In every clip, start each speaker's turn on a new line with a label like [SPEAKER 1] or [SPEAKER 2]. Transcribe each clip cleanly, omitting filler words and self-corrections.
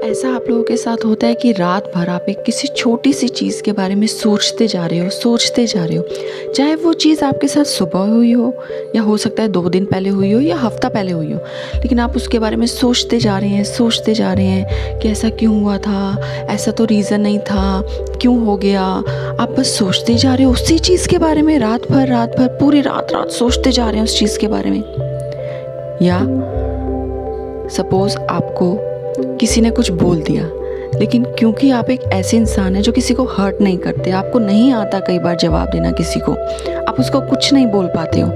[SPEAKER 1] ऐसा आप लोगों के साथ होता है कि रात भर आप एक किसी छोटी सी चीज़ के बारे में सोचते जा रहे हो, सोचते जा रहे हो। चाहे वो चीज़ आपके साथ सुबह हुई हो या हो सकता है 2 दिन पहले हुई हो या हफ़्ता पहले हुई हो। लेकिन आप उसके बारे में सोचते जा रहे हैं, सोचते जा रहे हैं कि ऐसा क्यों हुआ था? ऐसा तो रीज़न नहीं था, क्यों हो गया? आप बस सोचते जा रहे हो उसी चीज़ के बारे में रात भर पूरी रात सोचते जा रहे हैं उस चीज़ के बारे में। या सपोज़ आपको किसी ने कुछ बोल दिया, लेकिन क्योंकि आप एक ऐसे इंसान हैं जो किसी को हर्ट नहीं करते, आपको नहीं आता कई बार जवाब देना किसी को, आप उसको कुछ नहीं बोल पाते हो,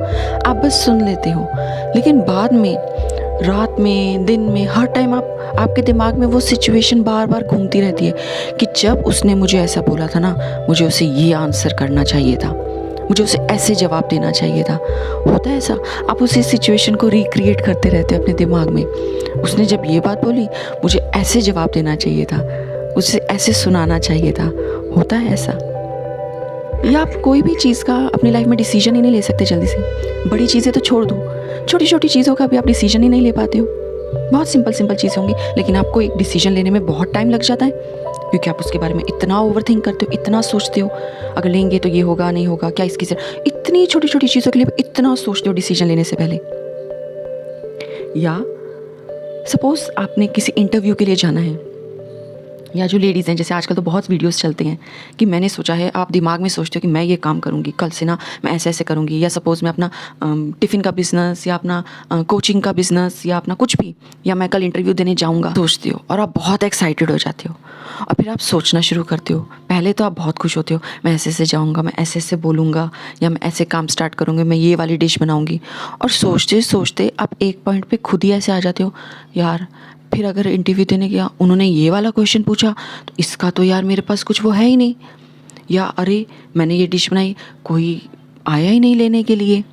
[SPEAKER 1] आप बस सुन लेते हो। लेकिन बाद में, रात में, दिन में, हर टाइम आपके दिमाग में वो सिचुएशन बार बार घूमती रहती है कि जब उसने मुझे ऐसा बोला था ना, मुझे उसे ये आंसर करना चाहिए था, मुझे उसे ऐसे जवाब देना चाहिए था। होता है ऐसा, आप उसी सिचुएशन को रिक्रिएट करते रहते हो अपने दिमाग में। उसने जब ये बात बोली, मुझे ऐसे जवाब देना चाहिए था, उसे ऐसे सुनाना चाहिए था। होता है ऐसा। या आप कोई भी चीज़ का अपनी लाइफ में डिसीजन ही नहीं ले सकते जल्दी से। बड़ी चीज़ें तो छोड़ दो, छोटी छोटी चीज़ों का भी आप डिसीजन ही नहीं ले पाते हो। बहुत सिंपल चीज़ें होंगी, लेकिन आपको एक डिसीजन लेने में बहुत टाइम लग जाता है, क्योंकि आप उसके बारे में इतना ओवरथिंक करते हो, इतना सोचते हो, अगर लेंगे तो ये होगा, नहीं होगा, क्या इसकी इतनी छोटी छोटी चीज़ों के लिए इतना सोचते हो डिसीजन लेने से पहले। या सपोज़ आपने किसी इंटरव्यू के लिए जाना है, या जो लेडीज़ हैं, जैसे आजकल तो बहुत वीडियोस चलते हैं कि मैंने सोचा है, आप दिमाग में सोचते हो कि मैं ये काम करूँगी, कल से ना मैं ऐसे ऐसे करूँगी, या सपोज़ मैं अपना टिफ़िन का बिज़नेस, या अपना कोचिंग का बिज़नेस, या अपना कुछ भी, या मैं कल इंटरव्यू देने जाऊँगा, सोचते हो और आप बहुत एक्साइटेड हो जाते हो और फिर आप सोचना शुरू करते हो। पहले तो आप बहुत खुश होते हो, मैं ऐसे ऐसे जाऊँगा, मैं ऐसे ऐसे बोलूँगा, या मैं ऐसे काम स्टार्ट करूँगी, मैं ये वाली डिश बनाऊँगी, और सोचते सोचते आप एक पॉइंट पे खुद ही ऐसे आ जाते हो, यार फिर अगर इंटरव्यू देने गया, उन्होंने ये वाला क्वेश्चन पूछा, तो इसका तो यार मेरे पास कुछ वो है ही नहीं, या अरे मैंने ये डिश बनाई, कोई आया ही नहीं लेने के लिए,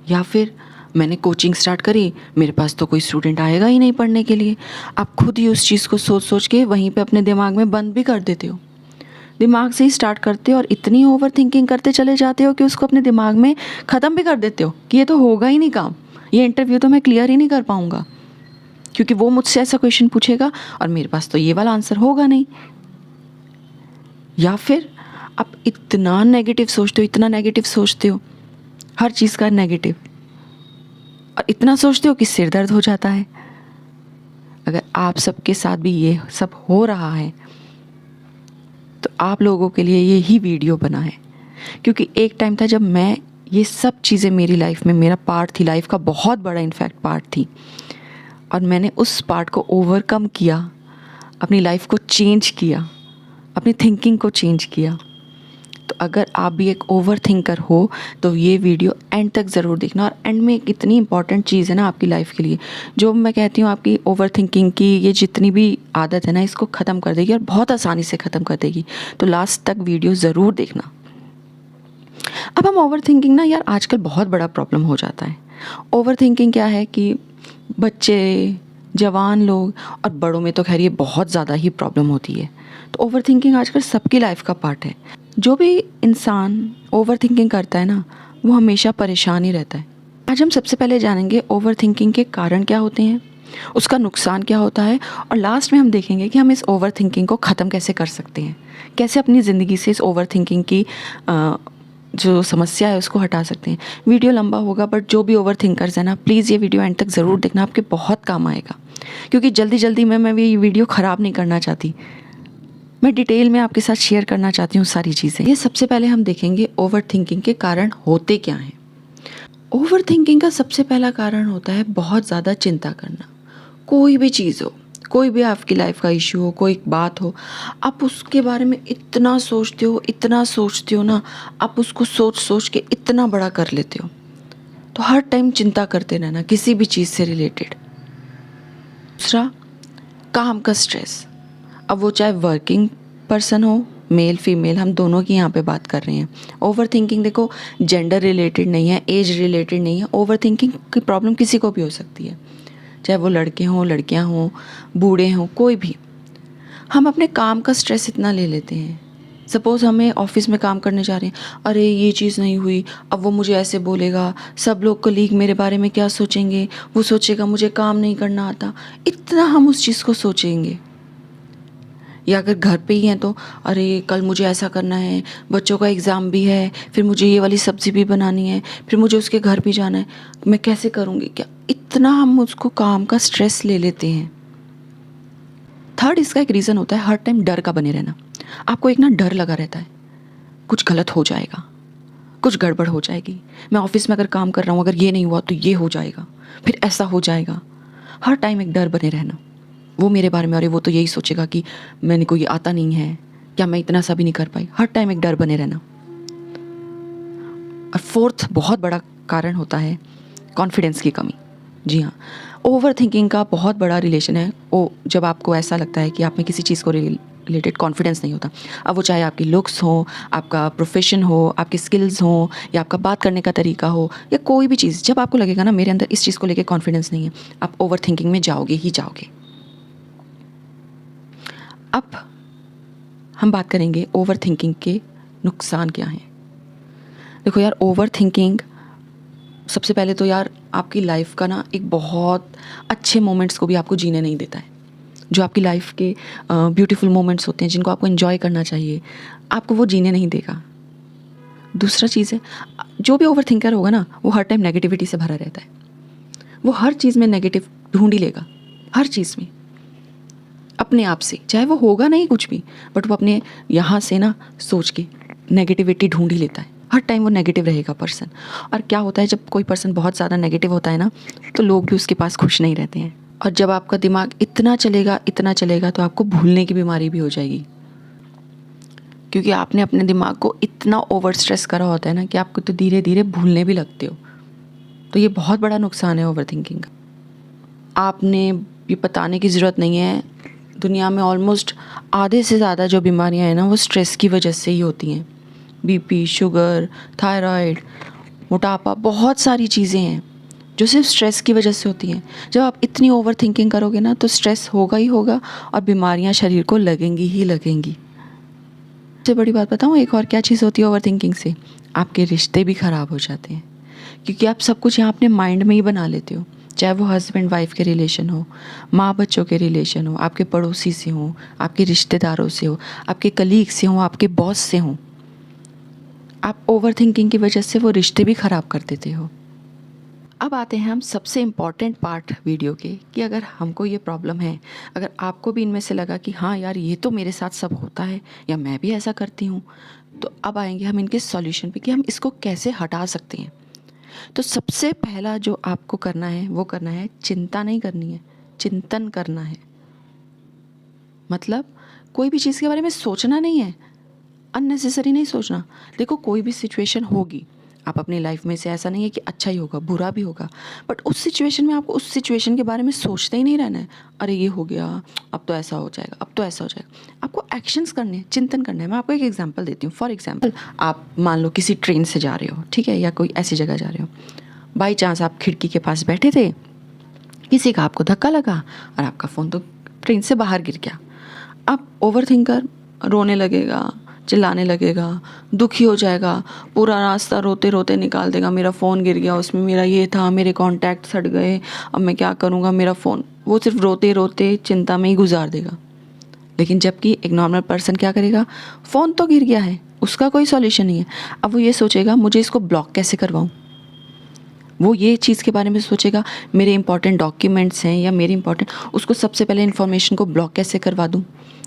[SPEAKER 1] या फिर मैंने कोचिंग स्टार्ट करी, मेरे पास तो कोई स्टूडेंट आएगा ही नहीं पढ़ने के लिए। आप खुद ही उस चीज़ को सोच सोच के वहीं पे अपने दिमाग में बंद भी कर देते हो। दिमाग से ही स्टार्ट करते हो और इतनी ओवर थिंकिंग करते चले जाते हो कि उसको अपने दिमाग में ख़त्म भी कर देते हो कि ये तो होगा ही नहीं काम, ये इंटरव्यू तो मैं क्लियर ही नहीं कर पाऊँगा, क्योंकि वो मुझसे ऐसा क्वेश्चन पूछेगा और मेरे पास तो ये वाला आंसर होगा नहीं। या फिर आप इतना नेगेटिव सोचते हो, इतना नेगेटिव सोचते हो, हर चीज़ का नेगेटिव, और इतना सोचते हो कि सिर दर्द हो जाता है। अगर आप सबके साथ भी ये सब हो रहा है तो आप लोगों के लिए ये ही वीडियो बना है, क्योंकि एक टाइम था जब मैं, ये सब चीज़ें मेरी लाइफ में मेरा पार्ट थी, लाइफ का बहुत बड़ा इनफैक्ट पार्ट थी, और मैंने उस पार्ट को ओवरकम किया, अपनी लाइफ को चेंज किया, अपनी थिंकिंग को चेंज किया। तो अगर आप भी एक ओवर थिंकर हो तो ये वीडियो एंड तक ज़रूर देखना। और एंड में एक इतनी इंपॉर्टेंट चीज़ है ना आपकी लाइफ के लिए, जो मैं कहती हूँ आपकी ओवर थिंकिंग की ये जितनी भी आदत है ना, इसको ख़त्म कर देगी और बहुत आसानी से ख़त्म कर देगी। तो लास्ट तक वीडियो ज़रूर देखना। अब हम ओवर थिंकिंग ना यार आजकल बहुत बड़ा प्रॉब्लम हो जाता है। ओवर थिंकिंग क्या है कि बच्चे, जवान लोग और बड़ों में तो खैर ये बहुत ज़्यादा ही प्रॉब्लम होती है। तो ओवर थिंकिंग आजकल सबकी लाइफ का पार्ट है। जो भी इंसान ओवर थिंकिंग करता है ना, वो हमेशा परेशान ही रहता है। आज हम सबसे पहले जानेंगे ओवर थिंकिंग के कारण क्या होते हैं, उसका नुकसान क्या होता है, और लास्ट में हम देखेंगे कि हम इस ओवर थिंकिंग को ख़त्म कैसे कर सकते हैं, कैसे अपनी ज़िंदगी से इस ओवर थिंकिंग की जो समस्या है उसको हटा सकते हैं। वीडियो लंबा होगा, बट जो भी ओवर थिंकर्स हैं ना, प्लीज़ ये वीडियो एंड तक ज़रूर देखना, आपके बहुत काम आएगा। क्योंकि जल्दी जल्दी में मैं ये वीडियो ख़राब नहीं करना चाहती, मैं डिटेल में आपके साथ शेयर करना चाहती हूँ सारी चीज़ें। ये सबसे पहले हम देखेंगे ओवर थिंकिंग के कारण होते क्या हैं। ओवर थिंकिंग का सबसे पहला कारण होता है बहुत ज़्यादा चिंता करना। कोई भी चीज़ हो, कोई भी आपकी लाइफ का इशू हो, कोई बात हो, आप उसके बारे में इतना सोचते हो ना, आप उसको सोच सोच के इतना बड़ा कर लेते हो। तो हर टाइम चिंता करते रहना किसी भी चीज़ से रिलेटेड। दूसरा, काम का स्ट्रेस। अब वो चाहे वर्किंग पर्सन हो, मेल फीमेल, हम दोनों की यहाँ पे बात कर रहे हैं। ओवर थिंकिंग देखो जेंडर रिलेटेड नहीं है, एज रिलेटेड नहीं है। ओवर थिंकिंग की प्रॉब्लम किसी को भी हो सकती है, चाहे वो लड़के हों, लड़कियाँ हों, बूढ़े हों, कोई भी। हम अपने काम का स्ट्रेस इतना ले लेते हैं। सपोज़ हमें ऑफिस में काम करने जा रहे हैं, अरे ये चीज़ नहीं हुई, अब वो मुझे ऐसे बोलेगा, सब लोग कलीग मेरे बारे में क्या सोचेंगे, वो सोचेगा मुझे काम नहीं करना आता, इतना हम उस चीज़ को सोचेंगे। या अगर घर पे ही हैं तो अरे कल मुझे ऐसा करना है, बच्चों का एग्ज़ाम भी है, फिर मुझे ये वाली सब्ज़ी भी बनानी है, फिर मुझे उसके घर भी जाना है, मैं कैसे करूँगी क्या, इतना हम उसको काम का स्ट्रेस ले लेते हैं। थर्ड इसका एक रीज़न होता है हर टाइम डर का बने रहना। आपको एक ना डर लगा रहता है, कुछ गलत हो जाएगा, कुछ गड़बड़ हो जाएगी, मैं ऑफिस में अगर काम कर रहा हूँ अगर ये नहीं हुआ तो ये हो जाएगा, फिर ऐसा हो जाएगा। हर टाइम एक डर बने रहना, वो मेरे बारे में, अरे वो तो यही सोचेगा कि मैंने को ये आता नहीं है, क्या मैं इतना सा भी नहीं कर पाई। हर टाइम एक डर बने रहना। और फोर्थ बहुत बड़ा कारण होता है कॉन्फिडेंस की कमी। जी हाँ, ओवर थिंकिंग का बहुत बड़ा रिलेशन है वो, जब आपको ऐसा लगता है कि आप में किसी चीज़ को रिलेटेड कॉन्फिडेंस नहीं होता। अब वो चाहे आपकी लुक्स हो, आपका प्रोफेशन हो, आपकी स्किल्स हो, या आपका बात करने का तरीका हो, या कोई भी चीज़, जब आपको लगेगा ना मेरे अंदर इस चीज़ को लेकर कॉन्फिडेंस नहीं है, आप ओवर थिंकिंग में जाओगे ही जाओगे। अब हम बात करेंगे ओवर थिंकिंग के नुकसान क्या हैं। देखो यार, ओवर थिंकिंग सबसे पहले तो यार आपकी लाइफ का ना एक बहुत अच्छे मोमेंट्स को भी आपको जीने नहीं देता है। जो आपकी लाइफ के ब्यूटीफुल मोमेंट्स होते हैं जिनको आपको एंजॉय करना चाहिए, आपको वो जीने नहीं देगा। दूसरा चीज़ है, जो भी ओवर थिंकर होगा ना वो हर टाइम नेगेटिविटी से भरा रहता है। वो हर चीज़ में नेगेटिव ढूंढ ही लेगा, हर चीज़ में अपने आप से, चाहे वो होगा नहीं कुछ भी, बट वो अपने यहाँ से ना सोच के नेगेटिविटी ढूंढ ही लेता है। हर टाइम वो नेगेटिव रहेगा पर्सन। और क्या होता है, जब कोई पर्सन बहुत ज़्यादा नेगेटिव होता है ना, तो लोग भी उसके पास खुश नहीं रहते हैं। और जब आपका दिमाग इतना चलेगा तो आपको भूलने की बीमारी भी हो जाएगी, क्योंकि आपने अपने दिमाग को इतना ओवर स्ट्रेस करा होता है ना कि आपको तो धीरे धीरे भूलने भी लगते हो। तो ये बहुत बड़ा नुकसान है ओवर थिंकिंग का। आपने ये बताने की ज़रूरत नहीं है, दुनिया में ऑलमोस्ट आधे से ज़्यादा जो बीमारियां हैं ना वो स्ट्रेस की वजह से ही होती हैं। बीपी, शुगर, थायराइड, मोटापा, बहुत सारी चीज़ें हैं जो सिर्फ स्ट्रेस की वजह से होती हैं। जब आप इतनी ओवर थिंकिंग करोगे ना तो स्ट्रेस होगा ही होगा और बीमारियां शरीर को लगेंगी ही लगेंगी। सबसे बड़ी बात बताऊँ, एक और क्या चीज़ होती है ओवर थिंकिंग से, आपके रिश्ते भी ख़राब हो जाते हैं, क्योंकि आप सब कुछ यहाँ अपने माइंड में ही बना लेते हो। चाहे वो हस्बैंड वाइफ के रिलेशन हो, माँ बच्चों के रिलेशन हो, आपके पड़ोसी से हो, आपके रिश्तेदारों से हो, आपके कलीग से हो, आपके बॉस से हो, आप ओवर थिंकिंग की वजह से वो रिश्ते भी ख़राब कर देते हो। अब आते हैं हम सबसे इम्पॉर्टेंट पार्ट वीडियो के, कि अगर हमको ये प्रॉब्लम है, अगर आपको भी इनमें से लगा कि हाँ यार ये तो मेरे साथ सब होता है या मैं भी ऐसा करती हूँ, तो अब आएंगे हम इनके सॉल्यूशन पे कि हम इसको कैसे हटा सकते हैं। तो सबसे पहला जो आपको करना है वो करना है, चिंता नहीं करनी है, चिंतन करना है। मतलब कोई भी चीज़ के बारे में सोचना नहीं है, अननेसेसरी नहीं सोचना। देखो कोई भी सिचुएशन होगी आप अपनी लाइफ में से, ऐसा नहीं है कि अच्छा ही होगा, बुरा भी होगा, बट उस सिचुएशन में आपको उस सिचुएशन के बारे में सोचते ही नहीं रहना है, अरे ये हो गया अब तो ऐसा हो जाएगा, अब तो ऐसा हो जाएगा। आपको एक्शंस करने हैं, चिंतन करना है। मैं आपको एक एग्जांपल देती हूँ। फॉर एग्जांपल, आप मान लो किसी ट्रेन से जा रहे हो, ठीक है, या कोई ऐसी जगह जा रहे हो, बाई चांस आप खिड़की के पास बैठे थे, किसी का आपको धक्का लगा और आपका फ़ोन तो ट्रेन से बाहर गिर गया। अब ओवर थिंकर रोने लगेगा, चिल्लाने लगेगा, दुखी हो जाएगा, पूरा रास्ता रोते रोते निकाल देगा, मेरा फ़ोन गिर गया, उसमें मेरा ये था, मेरे कॉन्टैक्ट सड़ गए, अब मैं क्या करूँगा, मेरा फ़ोन, वो सिर्फ रोते रोते चिंता में ही गुजार देगा। लेकिन जबकि एक नॉर्मल पर्सन क्या करेगा, फ़ोन तो गिर गया है, उसका कोई सॉल्यूशन नहीं है, अब वो ये सोचेगा मुझे इसको ब्लॉक कैसे करवाऊँ। वो ये चीज़ के बारे में सोचेगा, मेरे इंपॉर्टेंट डॉक्यूमेंट्स हैं या मेरे इंपॉर्टेंट, उसको सबसे पहले इन्फॉर्मेशन को ब्लॉक कैसे करवा दूँ,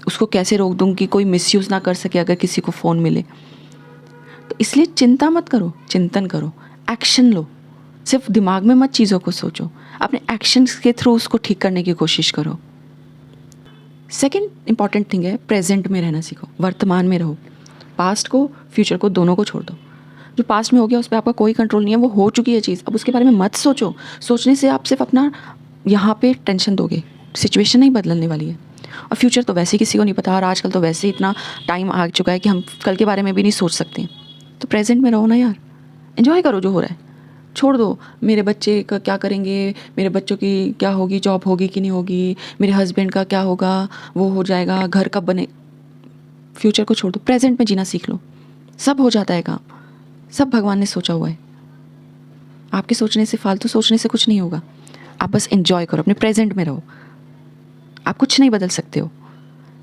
[SPEAKER 1] उसको कैसे रोक दूँ कि कोई मिसयूज़ ना कर सके अगर किसी को फ़ोन मिले। तो इसलिए चिंता मत करो, चिंतन करो, एक्शन लो। सिर्फ दिमाग में मत चीज़ों को सोचो, अपने एक्शंस के थ्रू उसको ठीक करने की कोशिश करो। सेकेंड इंपॉर्टेंट थिंग है, प्रेजेंट में रहना सीखो, वर्तमान में रहो। पास्ट को, फ्यूचर को, दोनों को छोड़ दो। जो पास्ट में हो गया उस पर आपका कोई कंट्रोल नहीं है, वो हो चुकी है चीज़, अब उसके बारे में मत सोचो। सोचने से आप सिर्फ अपना यहाँ पे टेंशन दोगे, सिचुएशन नहीं बदलने वाली है। और फ्यूचर तो वैसे ही किसी को नहीं पता, और आजकल तो वैसे ही इतना टाइम आ चुका है कि हम कल के बारे में भी नहीं सोच सकते। तो प्रेजेंट में रहो ना यार, एंजॉय करो जो हो रहा है, छोड़ दो मेरे बच्चे का क्या करेंगे, मेरे बच्चों की क्या होगी, जॉब होगी कि नहीं होगी, मेरे हस्बैंड का क्या होगा, वो हो जाएगा, घर कब बने। फ्यूचर को छोड़ दो, प्रेजेंट में जीना सीख लो, सब हो जाता है काम, सब भगवान ने सोचा हुआ है। आपके सोचने से, फालतू सोचने से कुछ नहीं होगा। आप बस एंजॉय करो, अपने प्रेजेंट में रहो। आप कुछ नहीं बदल सकते हो,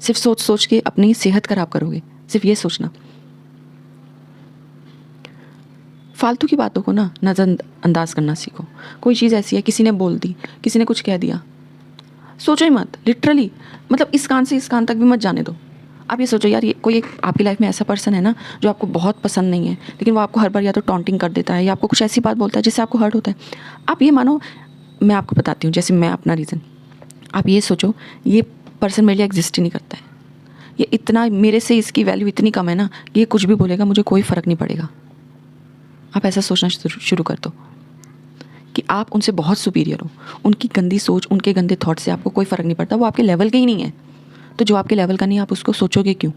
[SPEAKER 1] सिर्फ सोच सोच के अपनी सेहत खराब करोगे, सिर्फ ये सोचना। फालतू की बातों को ना नज़रअंदाज करना सीखो। कोई चीज़ ऐसी है, किसी ने बोल दी, किसी ने कुछ कह दिया, सोचो ही मत, लिटरली, मतलब इस कान से इस कान तक भी मत जाने दो। आप ये सोचो यार, ये कोई एक आपकी लाइफ में ऐसा पर्सन है ना जो आपको बहुत पसंद नहीं है, लेकिन वो आपको हर बार या तो टॉन्टिंग कर देता है या आपको कुछ ऐसी बात बोलता है जिससे आपको हर्ट होता है। आप ये मानो, मैं आपको बताती हूँ, जैसे मैं अपना रीज़न, आप ये सोचो ये पर्सन मेरे लिए एग्जिस्ट ही नहीं करता है, ये इतना मेरे से इसकी वैल्यू इतनी कम है ना कि ये कुछ भी बोलेगा मुझे कोई फ़र्क नहीं पड़ेगा। आप ऐसा सोचना शुरू कर दो कि आप उनसे बहुत सुपीरियर हो, उनकी गंदी सोच, उनके गंदे थॉट से आपको कोई फ़र्क नहीं पड़ता, वो आपके लेवल के ही नहीं है। तो जो आपके लेवल का नहीं है आप उसको सोचोगे क्यों?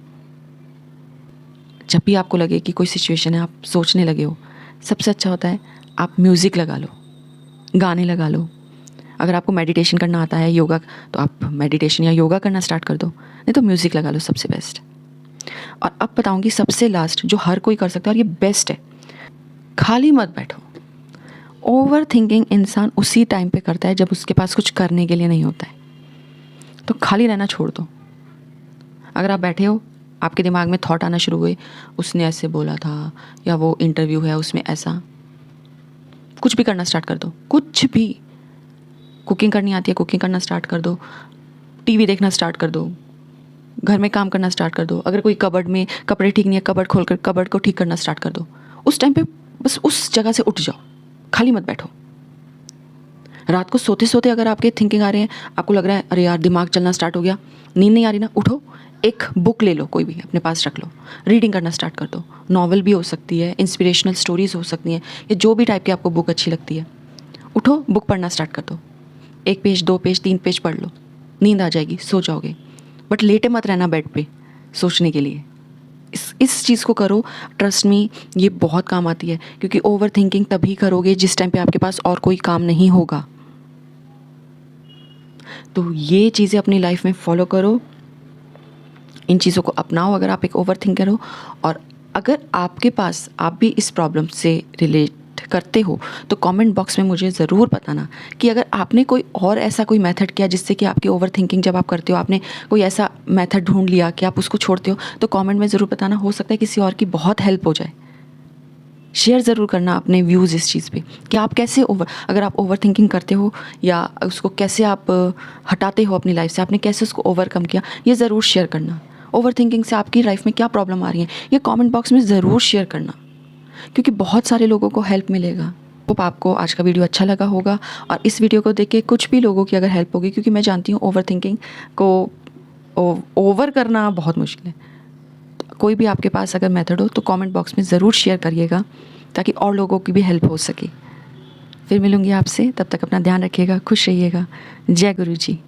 [SPEAKER 1] जब भी आपको लगे कि कोई सिचुएशन है, आप सोचने लगे हो, सबसे अच्छा होता है आप म्यूज़िक लगा लो, गाने लगा लो। अगर आपको मेडिटेशन करना आता है, योगा, तो आप मेडिटेशन या योगा करना स्टार्ट कर दो, नहीं तो म्यूज़िक लगा लो, सबसे बेस्ट। और अब बताऊँगी सबसे लास्ट, जो हर कोई कर सकता है और ये बेस्ट है, खाली मत बैठो। ओवर थिंकिंग इंसान उसी टाइम पे करता है जब उसके पास कुछ करने के लिए नहीं होता है, तो खाली रहना छोड़ दो। अगर आप बैठे हो, आपके दिमाग में थॉट आना शुरू हुए, उसने ऐसे बोला था, या वो इंटरव्यू है उसमें ऐसा, कुछ भी करना स्टार्ट कर दो, कुछ भी। कुकिंग करनी आती है, कुकिंग करना स्टार्ट कर दो, टीवी देखना स्टार्ट कर दो, घर में काम करना स्टार्ट कर दो। अगर कोई कबर्ड में कपड़े ठीक नहीं है, कबर्ड खोल कर कबर्ड को ठीक करना स्टार्ट कर दो। उस टाइम पे बस उस जगह से उठ जाओ, खाली मत बैठो। रात को सोते सोते अगर आपके थिंकिंग आ रहे हैं, आपको लग रहा है अरे यार दिमाग चलना स्टार्ट हो गया, नींद नहीं आ रही ना, उठो, एक बुक ले लो, कोई भी अपने पास रख लो, रीडिंग करना स्टार्ट कर दो। नॉवल भी हो सकती है, इंस्पिरेशनल स्टोरीज़ हो सकती हैं, या जो भी टाइप की आपको बुक अच्छी लगती है, उठो, बुक पढ़ना स्टार्ट कर दो। 1 पेज, 2 पेज, 3 पेज पढ़ लो, नींद आ जाएगी, सो जाओगे। बट लेटे मत रहना बेड पे सोचने के लिए। इस चीज़ को करो, ट्रस्ट मी, ये बहुत काम आती है, क्योंकि ओवर थिंकिंग तभी करोगे जिस टाइम पे आपके पास और कोई काम नहीं होगा। तो ये चीज़ें अपनी लाइफ में फॉलो करो, इन चीज़ों को अपनाओ अगर आप एक ओवर थिंकर हो। और अगर आपके पास, आप भी इस प्रॉब्लम से रिलेट करते हो, तो कमेंट बॉक्स में मुझे ज़रूर बताना कि अगर आपने कोई और ऐसा कोई मेथड किया जिससे कि आपकी ओवर थिंकिंग जब आप करते हो, आपने कोई ऐसा मेथड ढूंढ लिया कि आप उसको छोड़ते हो, तो कमेंट में ज़रूर बताना, हो सकता है किसी और की बहुत हेल्प हो जाए। शेयर ज़रूर करना अपने व्यूज़ इस चीज़ पे कि आप कैसे अगर आप ओवर थिंकिंग करते हो या उसको कैसे आप हटाते हो अपनी लाइफ से, आपने कैसे उसको ओवरकम किया, ये ज़रूर शेयर करना। ओवर थिंकिंग से आपकी लाइफ में क्या प्रॉब्लम आ रही है, ये कमेंट बॉक्स में ज़रूर शेयर करना, क्योंकि बहुत सारे लोगों को हेल्प मिलेगा। होप आपको आज का वीडियो अच्छा लगा होगा, और इस वीडियो को देख के कुछ भी लोगों की अगर हेल्प होगी, क्योंकि मैं जानती हूँ ओवर थिंकिंग को ओवर करना बहुत मुश्किल है। कोई भी आपके पास अगर मेथड हो तो कमेंट बॉक्स में ज़रूर शेयर करिएगा, ताकि और लोगों की भी हेल्प हो सके। फिर मिलूँगी आपसे, तब तक अपना ध्यान रखिएगा, खुश रहिएगा। जय गुरु जी।